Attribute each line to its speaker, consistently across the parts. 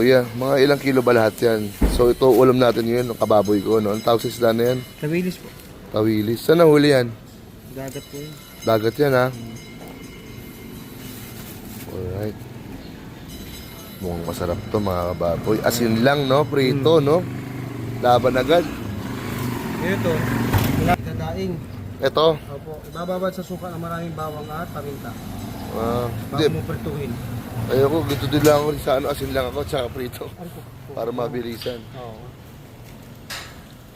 Speaker 1: Kuya, mga ilang kilo ba lahat yan? So ito ulam natin ngayon, ng kababoy ko, no? Ang tawag sa isda na yan?
Speaker 2: Tawilis po.
Speaker 1: Tawilis. Saan nahuli yan?
Speaker 2: Dagat po yun.
Speaker 1: Dagat yan, ha? Alright. Mukhang masarap to, mga kababoy. Asin lang, no? Prito, no? Laban agad.
Speaker 2: Ito, pinakadaing.
Speaker 1: Ito.
Speaker 2: Opo, ibababad sa suka ng maraming bawang at paminta.
Speaker 1: Hindi.
Speaker 2: Bago mo pertuhin.
Speaker 1: Ayoko, gito din lang ako sa ano, asin lang ako, tsaka prito.
Speaker 2: Ano po?
Speaker 1: Para mabilisan.
Speaker 2: Oo.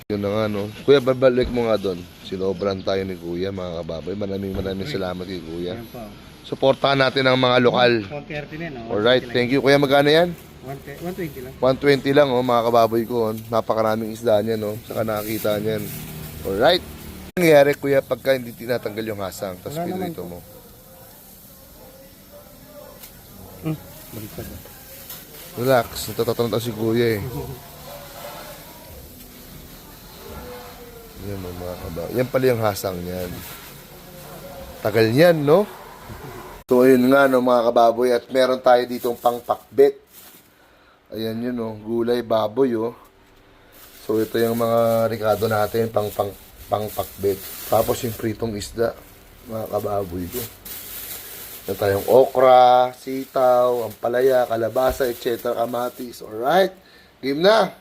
Speaker 1: Yun na nga, no? Kuya, babalik mo nga doon. Sinobran tayo ni Kuya, mga kababoy. Maraming salamat kay Kuya.
Speaker 2: Ayan po.
Speaker 1: Supportahan natin ang mga lokal.
Speaker 2: 130 na, no?
Speaker 1: Alright, thank you. Kuya, magkano yan?
Speaker 2: 120 lang.
Speaker 1: 120 lang, oh, mga kababoy ko. Oh. Napakaraming isda niyan, no? Saka nakakita niyan. Alright. Ano nangyayari, Kuya, pagka hindi tinatanggal yung hasang, tapos pinrito mo?
Speaker 2: Baliktad.
Speaker 1: Relax, natatanong si Kuya eh. Yan mga kababoy. Yan pala yung hasang niyan. Tagal niyan, no? So, ayun nga, no, mga kababoy. At meron tayo ditong pangpakbet. Ayan yun, no. Gulay, baboy, oh. So, ito yung mga ricado natin, pangpakbet. Tapos yung pritong isda, mga kababoy ko. Meron tayong okra, sitaw, ampalaya, kalabasa, etc. Kamatis. Alright? Game na!